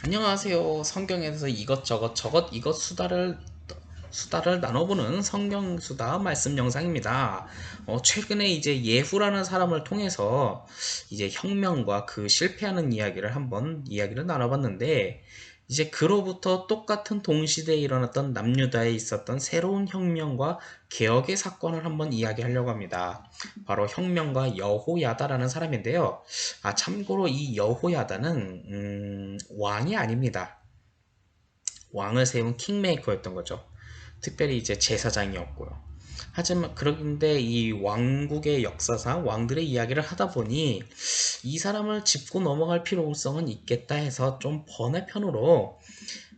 안녕하세요. 성경에서 이것저것 저것 이것 수다를 나눠보는 성경 수다 말씀 영상입니다. 최근에 이제 예후라는 사람을 통해서 이제 혁명과 그 실패하는 이야기를 한번 이야기를 나눠봤는데, 이제 그로부터 똑같은 동시대에 일어났던 남유다에 있었던 새로운 혁명과 개혁의 사건을 한번 이야기하려고 합니다. 바로 혁명가 여호야다라는 사람인데요. 참고로 이 여호야다는 왕이 아닙니다. 왕을 세운 킹메이커였던 거죠. 특별히 이제 제사장이었고요. 하지만 그런데 이 왕국의 역사상 왕들의 이야기를 하다 보니 이 사람을 짚고 넘어갈 필요성은 있겠다 해서 좀 번외편으로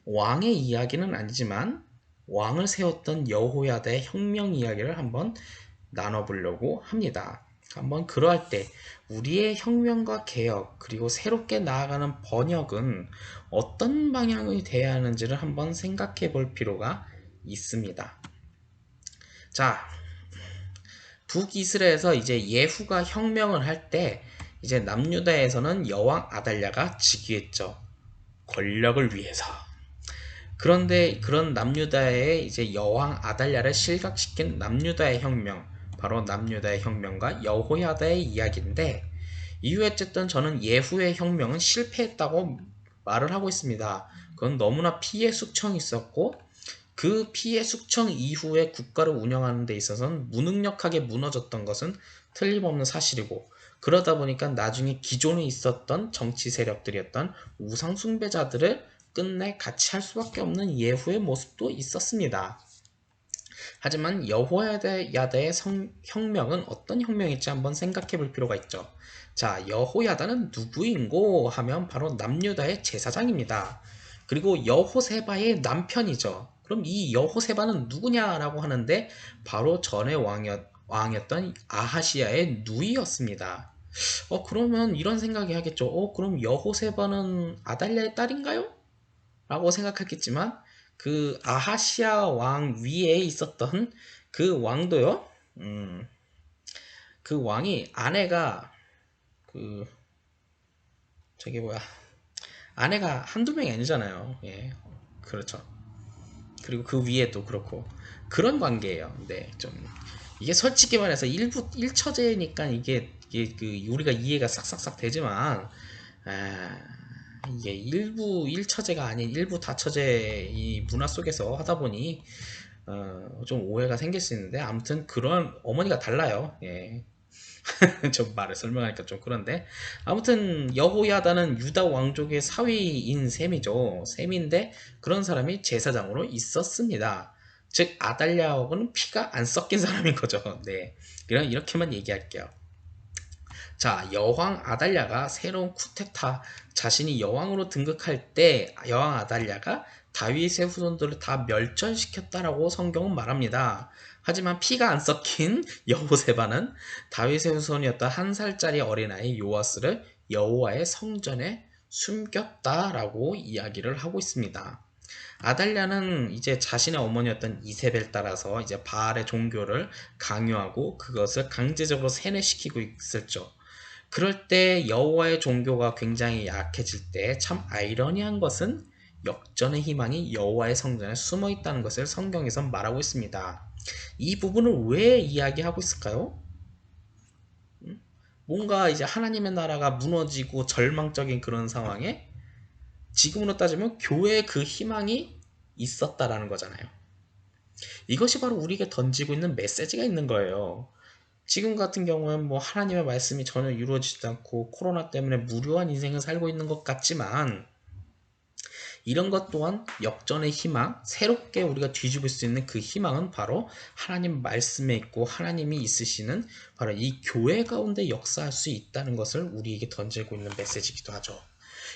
왕의 이야기는 아니지만 왕을 세웠던 여호야다의 혁명 이야기를 한번 나눠보려고 합니다. 한번 그러할 때 우리의 혁명과 개혁 그리고 새롭게 나아가는 번역은 어떤 방향이 돼야 하는지를 한번 생각해 볼 필요가 있습니다. 자, 북이스라엘에서 이제 예후가 혁명을 할 때 이제 남유다에서는 여왕 아달랴가 즉위했죠. 권력을 위해서. 그런데 그런 남유다의 이제 여왕 아달랴를 실각시킨 남유다의 혁명, 바로 남유다의 혁명과 여호야다의 이야기인데, 이후에 어쨌든 저는 예후의 혁명은 실패했다고 말을 하고 있습니다. 그건 너무나 피해 숙청이 있었고, 그 피해 숙청 이후에 국가를 운영하는 데 있어서는 무능력하게 무너졌던 것은 틀림없는 사실이고, 그러다 보니까 나중에 기존에 있었던 정치 세력들이었던 우상숭배자들을 끝내 같이 할 수밖에 없는 예후의 모습도 있었습니다. 하지만 여호야다의 혁명은 어떤 혁명일지 한번 생각해 볼 필요가 있죠. 자, 여호야다는 누구인고 하면 바로 남유다의 제사장입니다. 그리고 여호세바의 남편이죠. 그럼 이 여호세바는 누구냐라고 하는데 바로 전의 왕이었던 아하시야의 누이였습니다. 그러면 이런 생각이 하겠죠. 그럼 여호세바는 아달랴의 딸인가요? 라고 생각했겠지만 그 아하시아 왕 위에 있었던 그 왕도요. 음, 그 왕이 아내가 그 저기 뭐야 아내가 한두 명이 아니잖아요. 예, 그렇죠. 그리고 그 위에도 그렇고 그런 관계예요. 네, 좀 이게 솔직히 말해서 일부 일처제니까 이게 그 우리가 이해가 싹싹싹 되지만 이게 일부 일처제가 아닌 일부 다처제 이 문화 속에서 하다 보니 좀 오해가 생길 수 있는데, 아무튼 그런 어머니가 달라요. 예. 좀 말을 설명하니까 좀 그런데, 아무튼 여호야다는 유다 왕족의 사위인 셈이죠. 셈인데 그런 사람이 제사장으로 있었습니다. 즉 아달랴하고는 피가 안 섞인 사람인 거죠. 네, 이렇게만 얘기할게요. 자, 여왕 아달랴가 새로운 쿠데타, 자신이 여왕으로 등극할 때 여왕 아달랴가 다윗의 후손들을 다 멸절시켰다라고 성경은 말합니다. 하지만 피가 안 섞인 여호세바는 다윗의 후손이었던 한 살짜리 어린아이 요아스를 여호와의 성전에 숨겼다라고 이야기를 하고 있습니다. 아달랴는 이제 자신의 어머니였던 이세벨 따라서 이제 바알의 종교를 강요하고 그것을 강제적으로 세뇌시키고 있었죠. 그럴 때 여호와의 종교가 굉장히 약해질 때 참 아이러니한 것은 역전의 희망이 여호와의 성전에 숨어 있다는 것을 성경에서 말하고 있습니다. 이 부분을 왜 이야기하고 있을까요? 뭔가 이제 하나님의 나라가 무너지고 절망적인 그런 상황에 지금으로 따지면 교회의 그 희망이 있었다라는 거잖아요. 이것이 바로 우리에게 던지고 있는 메시지가 있는 거예요. 지금 같은 경우는 뭐 하나님의 말씀이 전혀 이루어지지 않고 코로나 때문에 무료한 인생을 살고 있는 것 같지만, 이런 것 또한 역전의 희망, 새롭게 우리가 뒤집을 수 있는 그 희망은 바로 하나님 말씀에 있고 하나님이 있으시는 바로 이 교회 가운데 역사할 수 있다는 것을 우리에게 던지고 있는 메시지이기도 하죠.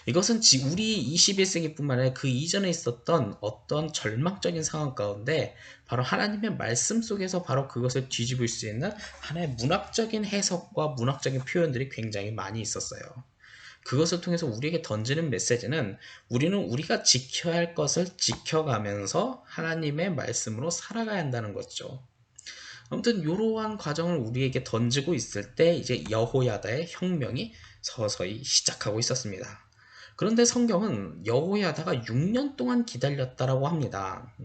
이것은 우리 21세기뿐만 아니라 그 이전에 있었던 어떤 절망적인 상황 가운데 바로 하나님의 말씀 속에서 바로 그것을 뒤집을 수 있는 하나의 문학적인 해석과 문학적인 표현들이 굉장히 많이 있었어요. 그것을 통해서 우리에게 던지는 메시지는 우리는 우리가 지켜야 할 것을 지켜가면서 하나님의 말씀으로 살아가야 한다는 거죠. 아무튼 이러한 과정을 우리에게 던지고 있을 때 이제 여호야다의 혁명이 서서히 시작하고 있었습니다. 그런데 성경은 여호야다가 6년 동안 기다렸다라고 합니다.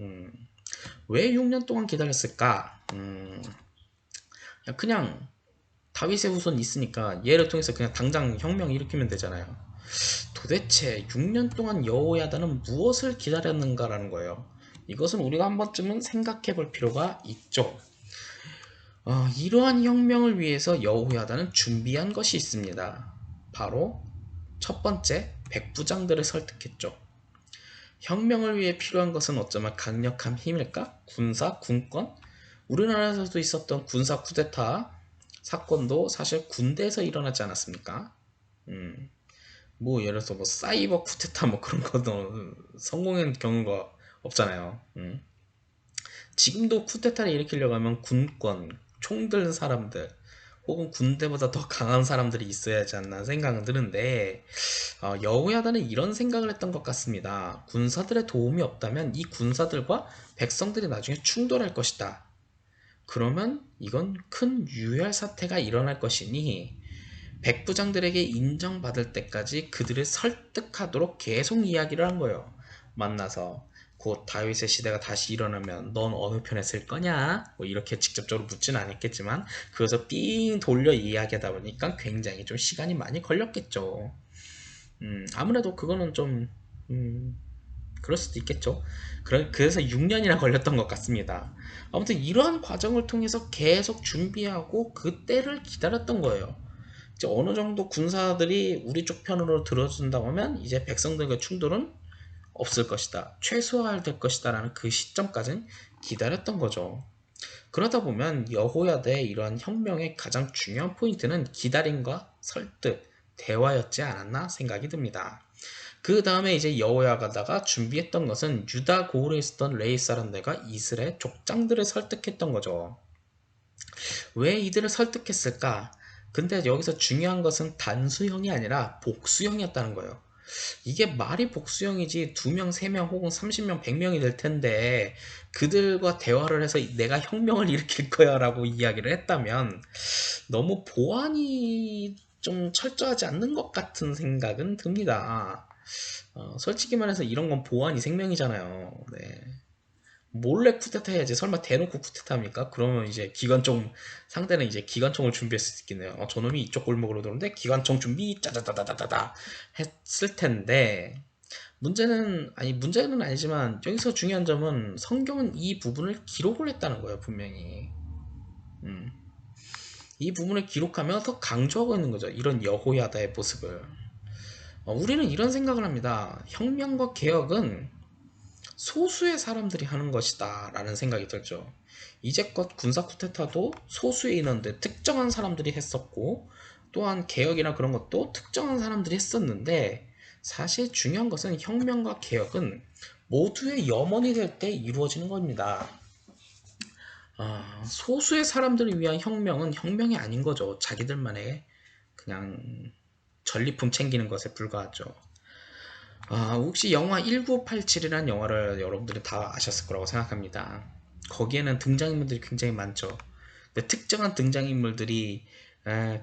왜 6년 동안 기다렸을까? 그냥 다윗의 후손 있으니까 얘를 통해서 그냥 당장 혁명 일으키면 되잖아요. 도대체 6년 동안 여호야다는 무엇을 기다렸는가라는 거예요. 이것은 우리가 한 번쯤은 생각해 볼 필요가 있죠. 이러한 혁명을 위해서 여호야다는 준비한 것이 있습니다. 바로 첫 번째, 백부장들을 설득했죠. 혁명을 위해 필요한 것은 어쩌면 강력한 힘일까? 군사, 군권? 우리나라에서도 있었던 군사 쿠데타 사건도 사실 군대에서 일어나지 않았습니까? 뭐 예를 들어서 뭐 사이버 쿠데타 뭐 그런 거도 성공한 경우가 없잖아요. 지금도 쿠데타를 일으키려고 하면 군권, 총 든 사람들 혹은 군대보다 더 강한 사람들이 있어야 하지 않나 생각은 드는데 여호야다는 이런 생각을 했던 것 같습니다. 군사들의 도움이 없다면 이 군사들과 백성들이 나중에 충돌할 것이다. 그러면 이건 큰 유혈 사태가 일어날 것이니 백부장들에게 인정받을 때까지 그들을 설득하도록 계속 이야기를 한 거예요. 만나서 곧 다윗의 시대가 다시 일어나면 넌 어느 편에 쓸 거냐? 뭐 이렇게 직접적으로 묻지는 않았겠지만 그래서 삥 돌려 이야기하다 보니까 굉장히 좀 시간이 많이 걸렸겠죠. 아무래도 그거는 좀 그럴 수도 있겠죠. 그래서 6년이나 걸렸던 것 같습니다. 아무튼 이러한 과정을 통해서 계속 준비하고 그 때를 기다렸던 거예요. 이제 어느 정도 군사들이 우리 쪽 편으로 들어준다고 하면 이제 백성들과 충돌은 없을 것이다. 최소화될 것이다. 라는 그 시점까지는 기다렸던 거죠. 그러다 보면 여호야다의 이러한 혁명의 가장 중요한 포인트는 기다림과 설득, 대화였지 않았나 생각이 듭니다. 그 다음에 이제 여호야다가 준비했던 것은 유다 고을에 있었던 레위 사람들과 이스라엘 족장들을 설득했던 거죠. 왜 이들을 설득했을까? 근데 여기서 중요한 것은 단수형이 아니라 복수형이었다는 거예요. 이게 말이 복수형이지 2명, 3명 혹은 30명, 100명이 될 텐데 그들과 대화를 해서 내가 혁명을 일으킬 거야 라고 이야기를 했다면 너무 보안이 좀 철저하지 않는 것 같은 생각은 듭니다. 솔직히 말해서 이런 건 보안이 생명이잖아요. 네. 몰래 쿠데타 해야지. 설마 대놓고 쿠데타 합니까? 그러면 이제 기관총 상대는 이제 기관총을 준비했을 수 있겠네요. 저놈이 이쪽 골목으로 들어오는데 기관총 준비 짜자다다다다다 했을 텐데 문제는 아니지만 여기서 중요한 점은 성경은 이 부분을 기록을 했다는 거예요. 분명히 이 부분을 기록하며 더 강조하고 있는 거죠. 이런 여호야다의 모습을. 우리는 이런 생각을 합니다. 혁명과 개혁은 소수의 사람들이 하는 것이다 라는 생각이 들죠. 이제껏 군사 쿠데타도 소수의 인원들 특정한 사람들이 했었고 또한 개혁이나 그런 것도 특정한 사람들이 했었는데 사실 중요한 것은 혁명과 개혁은 모두의 염원이 될 때 이루어지는 겁니다. 소수의 사람들을 위한 혁명은 혁명이 아닌 거죠. 자기들만의 그냥 전리품 챙기는 것에 불과하죠. 혹시 영화 1987이라는 영화를 여러분들이 다 아셨을 거라고 생각합니다. 거기에는 등장인물들이 굉장히 많죠. 근데 특정한 등장인물들이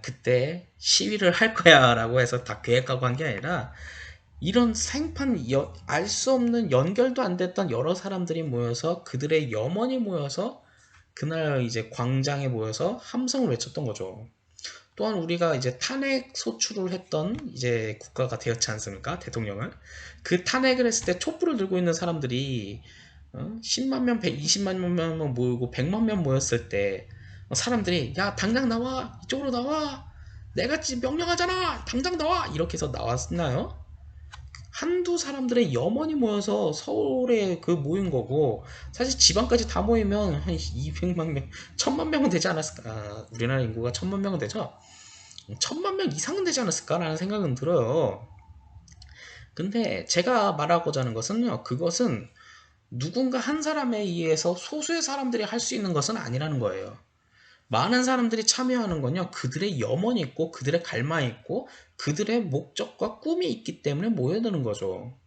그때 시위를 할 거야 라고 해서 다 계획하고 한 게 아니라 이런 생판 알 수 없는 연결도 안 됐던 여러 사람들이 모여서 그들의 염원이 모여서 그날 이제 광장에 모여서 함성을 외쳤던 거죠. 또한 우리가 이제 탄핵 소추를 했던 이제 국가가 되었지 않습니까? 대통령을. 그 탄핵을 했을 때 촛불을 들고 있는 사람들이 10만 명, 120만 명 모이고 100만 명 모였을 때 사람들이 야 당장 나와 이쪽으로 나와 내가 지금 명령하잖아 당장 나와 이렇게 해서 나왔나요? 한두 사람들의 염원이 모여서 서울에 그 모인 거고 사실 지방까지 다 모이면 한 200만 명, 1000만 명은 되지 않았을까? 우리나라 인구가 1000만 명은 되죠? 1000만 명 이상은 되지 않았을까라는 생각은 들어요. 근데 제가 말하고자 하는 것은요, 그것은 누군가 한 사람에 의해서 소수의 사람들이 할 수 있는 것은 아니라는 거예요. 많은 사람들이 참여하는 건요, 그들의 염원이 있고, 그들의 갈망이 있고, 그들의 목적과 꿈이 있기 때문에 모여드는 거죠.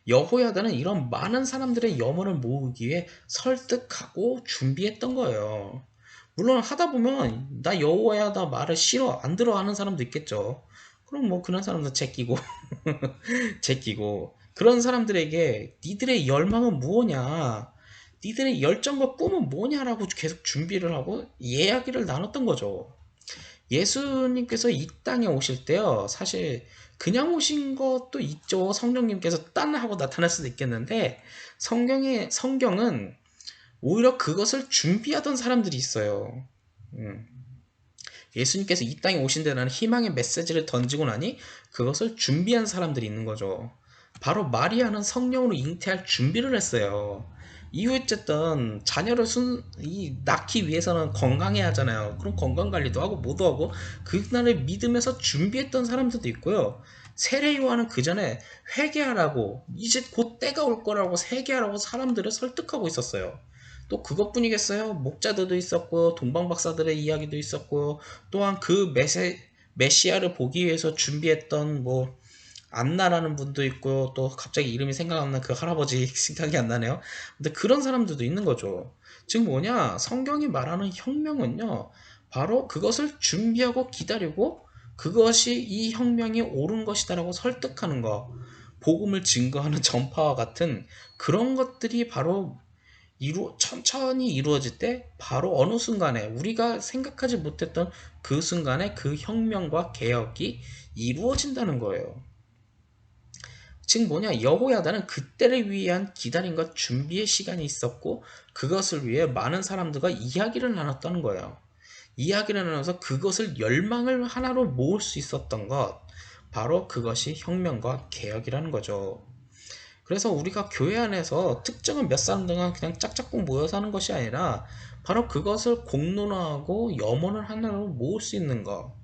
여호야다는 이런 많은 사람들의 염원을 모으기 위해 설득하고 준비했던 거예요. 물론 하다 보면 나 여호야다 말을 싫어 안 들어 하는 사람도 있겠죠. 그럼 뭐 그런 사람도 제끼고 제끼고 그런 사람들에게 니들의 열망은 무엇냐? 니들의 열정과 꿈은 뭐냐라고 계속 준비를 하고 이야기를 나눴던 거죠. 예수님께서 이 땅에 오실 때요, 사실 그냥 오신 것도 있죠. 성령님께서 딴 하고 나타날 수도 있겠는데 성경은 오히려 그것을 준비하던 사람들이 있어요. 음. 예수님께서 이 땅에 오신다는 희망의 메시지를 던지고 나니 그것을 준비한 사람들이 있는 거죠. 바로 마리아는 성령으로 잉태할 준비를 했어요. 이후에 어쨌든 자녀를 낳기 위해서는 건강해야 하잖아요. 그럼 건강관리도 하고 뭐도 하고 그날을 믿으면서 준비했던 사람들도 있고요. 세례 요한은 그 전에 회개하라고 이제 곧 때가 올 거라고 회개하라고 사람들을 설득하고 있었어요. 또 그것뿐이겠어요? 목자들도 있었고 동방박사들의 이야기도 있었고 또한 그 메시아를 보기 위해서 준비했던 뭐 안나라는 분도 있고 또 갑자기 이름이 생각 안 나 그 할아버지 생각이 안 나네요. 근데 그런 사람들도 있는 거죠. 즉 뭐냐 성경이 말하는 혁명은요 바로 그것을 준비하고 기다리고 그것이 이 혁명이 옳은 것이다라고 설득하는 거 복음을 증거하는 전파와 같은 그런 것들이 바로 천천히 이루어질 때 바로 어느 순간에 우리가 생각하지 못했던 그 순간에 그 혁명과 개혁이 이루어진다는 거예요. 즉 뭐냐 여호야다는 그때를 위한 기다림과 준비의 시간이 있었고 그것을 위해 많은 사람들과 이야기를 나눴다는 거예요. 이야기를 나눠서 그것을 열망을 하나로 모을 수 있었던 것 바로 그것이 혁명과 개혁이라는 거죠. 그래서 우리가 교회 안에서 특정한 몇 사람들과 그냥 짝짝꿍 모여서 하는 것이 아니라 바로 그것을 공론화하고 염원을 하나로 모을 수 있는 것.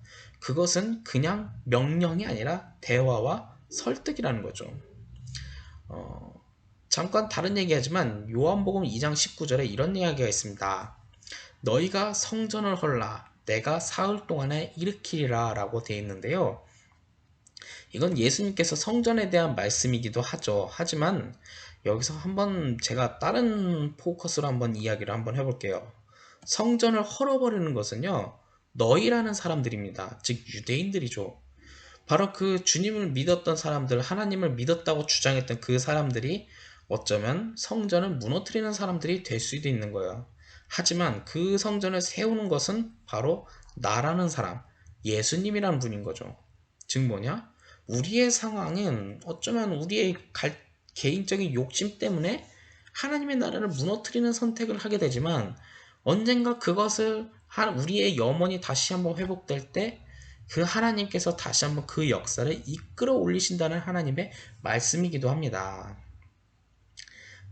그것은 그냥 명령이 아니라 대화와 설득이라는 거죠. 어, 잠깐 다른 얘기하지만 요한복음 2장 19절에 이런 이야기가 있습니다. 너희가 성전을 헐라 내가 사흘 동안에 일으키리라 라고 되어 있는데요. 이건 예수님께서 성전에 대한 말씀이기도 하죠. 하지만 여기서 한번 제가 다른 포커스로 한번 이야기를 한번 해볼게요. 성전을 헐어버리는 것은요. 너희라는 사람들입니다. 즉 유대인들이죠. 바로 그 주님을 믿었던 사람들, 하나님을 믿었다고 주장했던 그 사람들이 어쩌면 성전을 무너뜨리는 사람들이 될 수도 있는 거예요. 하지만 그 성전을 세우는 것은 바로 나라는 사람, 예수님이라는 분인 거죠. 즉 뭐냐? 우리의 상황은 어쩌면 우리의 개인적인 욕심 때문에 하나님의 나라를 무너뜨리는 선택을 하게 되지만 언젠가 그것을 우리의 염원이 다시 한번 회복될 때 그 하나님께서 다시 한번 그 역사를 이끌어 올리신다는 하나님의 말씀이기도 합니다.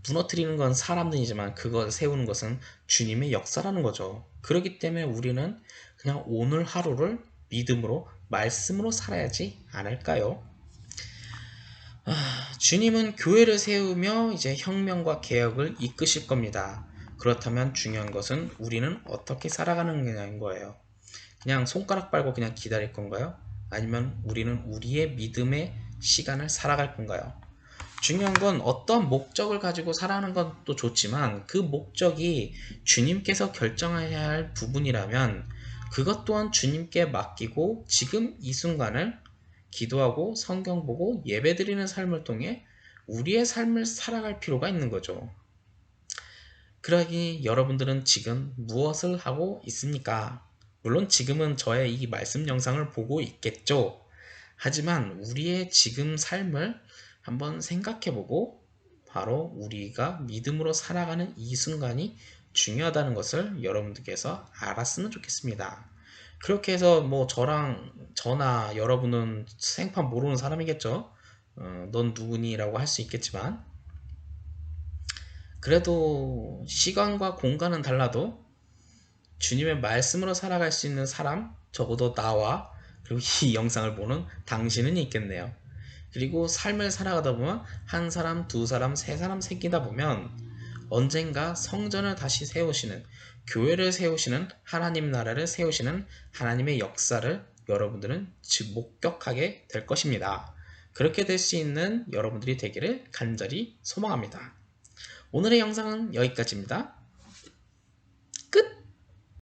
무너뜨리는 건 사람들이지만 그걸 세우는 것은 주님의 역사라는 거죠. 그렇기 때문에 우리는 그냥 오늘 하루를 믿음으로 말씀으로 살아야지 않을까요? 주님은 교회를 세우며 이제 혁명과 개혁을 이끄실 겁니다. 그렇다면 중요한 것은 우리는 어떻게 살아가는 거예요. 그냥 손가락 빨고 그냥 기다릴 건가요? 아니면 우리는 우리의 믿음의 시간을 살아갈 건가요? 중요한 건 어떤 목적을 가지고 살아가는 것도 좋지만 그 목적이 주님께서 결정해야 할 부분이라면 그것 또한 주님께 맡기고 지금 이 순간을 기도하고 성경 보고 예배드리는 삶을 통해 우리의 삶을 살아갈 필요가 있는 거죠. 그러니 여러분들은 지금 무엇을 하고 있습니까? 물론 지금은 저의 이 말씀 영상을 보고 있겠죠. 하지만 우리의 지금 삶을 한번 생각해보고 바로 우리가 믿음으로 살아가는 이 순간이 중요하다는 것을 여러분들께서 알았으면 좋겠습니다. 그렇게 해서 뭐 저나 여러분은 생판 모르는 사람이겠죠. 넌 누구니? 라고 할 수 있겠지만 그래도 시간과 공간은 달라도 주님의 말씀으로 살아갈 수 있는 사람, 적어도 나와 그리고 이 영상을 보는 당신은 있겠네요. 그리고 삶을 살아가다 보면 한 사람, 두 사람, 세 사람 생기다 보면 언젠가 성전을 다시 세우시는, 교회를 세우시는, 하나님 나라를 세우시는 하나님의 역사를 여러분들은 목격하게 될 것입니다. 그렇게 될 수 있는 여러분들이 되기를 간절히 소망합니다. 오늘의 영상은 여기까지입니다.